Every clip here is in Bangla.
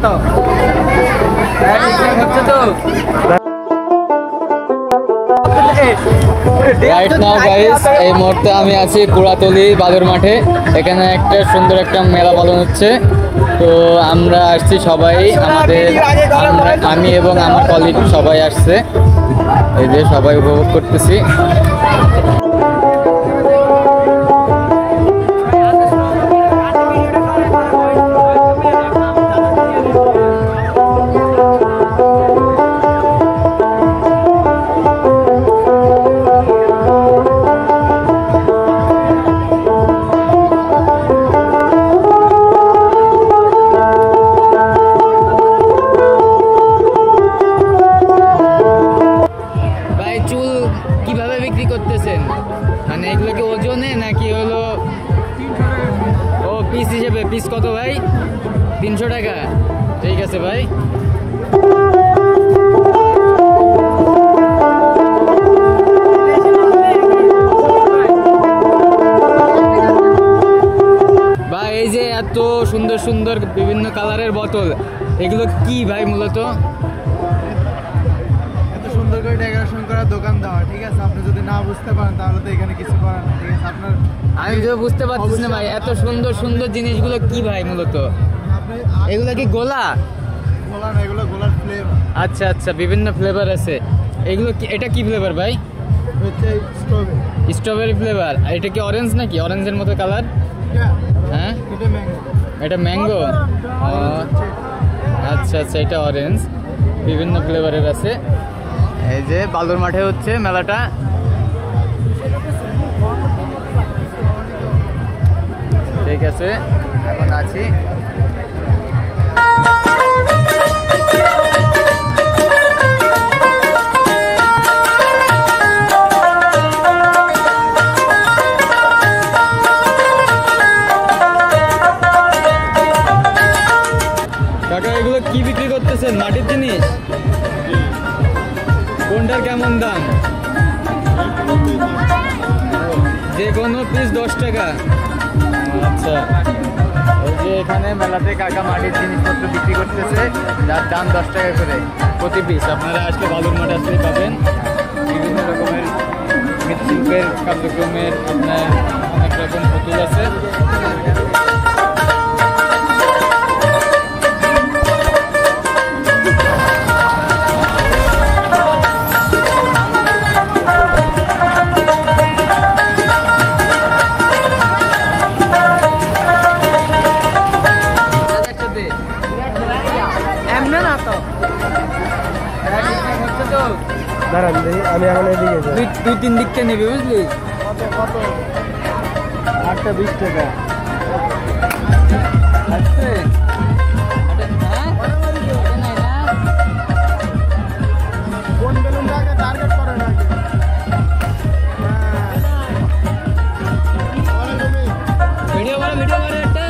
কত? হচ্ছে তো রাইট নাও গাইস, এই মুহূর্তে আমি আছি কুড়াতলি বাদুর মাঠে। এখানে একটা সুন্দর একটা মেলা পালন হচ্ছে। তো আমরা আসছি সবাই, আমি এবং আমার কলিগ সবাই আসছে। এই যে সবাই উপভোগ করতেছি। মানে এগুলো কি ওজনে নাকি হলো ও পিস হিসেবে? পিস কত ভাই? 300 টাকা। ঠিক আছে ভাই। ভাই এই যে এত সুন্দর সুন্দর বিভিন্ন কালারের বোতল, এগুলো কি ভাই মূলত? সুন্দর করে ডেকোরেশন করা দোকান দেওয়া, ঠিক আছে? আপনি যদি না বুঝতে পারেন তাহলে তো এখানে কিছু করার না, ঠিক আছে? আপনার আমি তো বুঝতে পারতেছি না ভাই, এত সুন্দর সুন্দর জিনিসগুলো কি ভাই মূলত? এগুলো কি গোলা? গোলা না, এগুলো গোলার ফ্লেভার। আচ্ছা আচ্ছা, বিভিন্ন ফ্লেভার আছে। এগুলো কি, এটা কি ফ্লেভার ভাই? হচ্ছে স্ট্রবেরি। Strawberry flavour. আর এটা কি অরেঞ্জ নাকি? অরেঞ্জের মতো কালার? হ্যাঁ, এটা ম্যাঙ্গো। এটা ম্যাঙ্গো। আচ্ছা আচ্ছা, এটা অরেঞ্জ। বিভিন্ন ফ্লেভারের আছে। এই যে বালুর মাঠে হচ্ছে মেলাটা। ঠিক আছে, এখন আছি। কাকা এগুলো কি বিক্রি করতেছেন? মাটির জিনিস? কোনটার কেমন দাম? যে কোনো পিস 10 টাকা। আচ্ছা, ওই যে এখানে মেলাতে কাকা মাটির জিনিসপত্র বিক্রি করতেছে, যার দাম 10 টাকা করে প্রতি পিস। আপনারা আসলে বালুর মাঠে আসলে পাবেন বিভিন্ন রকমের মৃৎশিল্পের কার্যক্রমের আপনার অনেক রকম পুতুল আছে। আমি এখন এদিকে তুই 3 দিককে নেবে, বুঝলি? কত? 8টা 20 টাকা। আচ্ছা, কোন বেলুনটাকে টার্গেট করে না? ভিডিও করে একটা।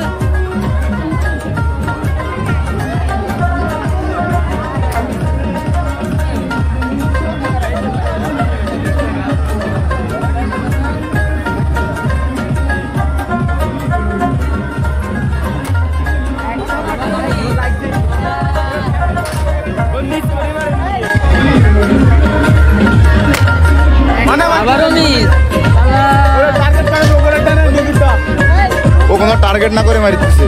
ও কোনো টার্গেট না করে মারিতেছে।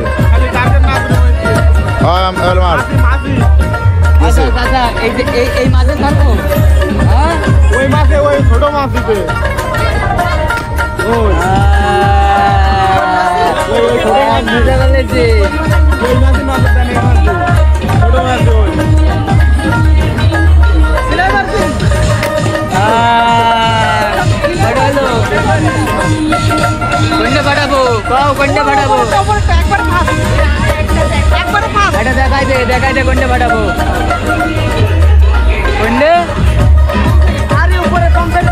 এই মাঝে থাকবো, ওই মাছে ওই ছোট মাছ দিতে। দেখাই দে কোনটা পাঠাবো। কোনটা? আরে উপরে কমপ্লিট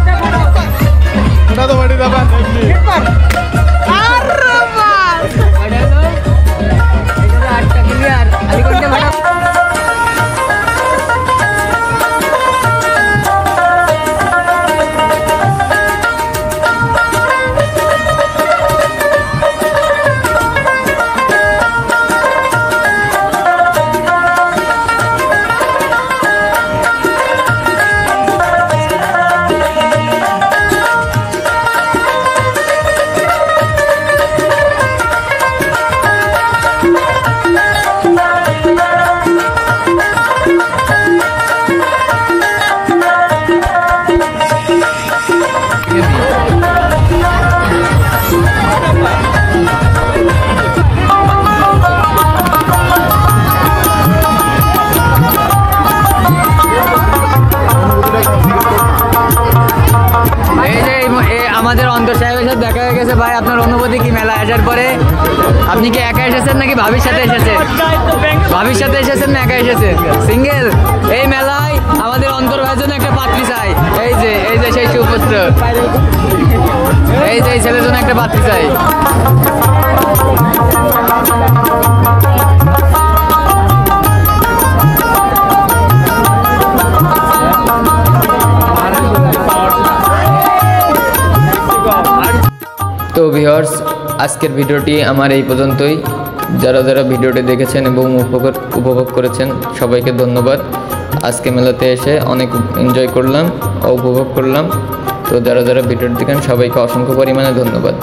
ওটা তো বাড়ি দাবা আরে বাস পাঠালো। এটা 8টা ক্লিয়ার। আলি কোনটা পাঠাবো? আমাদের অন্তর সাহেবের সাথে দেখা হয়ে গেছে। ভাই আপনার অনুভূতি কি মেলায় আসার পরে? আপনি কি একা এসেছেন নাকি ভাবির সাথে এসেছেন? ভাবির সাথে এসেছেন না একা এসেছেন? সিঙ্গেল? এই মেলায় আমাদের অন্তর ভাইয়ের জন্য একটা পাত্রী চাই। এই যে সেই সুপুত্র, এই যে এই ছেলের জন্য একটা পাত্রী চাই। তো ভিউয়ার্স, আজকের ভিডিওটি আমার এই পর্যন্তই। যারা যারা ভিডিওটি দেখেছেন এবং উপভোগ করেছেন সবাইকে ধন্যবাদ। আজকে মেলাতে এসে অনেক এনজয় করলাম ও উপভোগ করলাম। তো যারা যারা ভিডিওটি দেখেন সবাইকে অসংখ্য পরিমাণে ধন্যবাদ।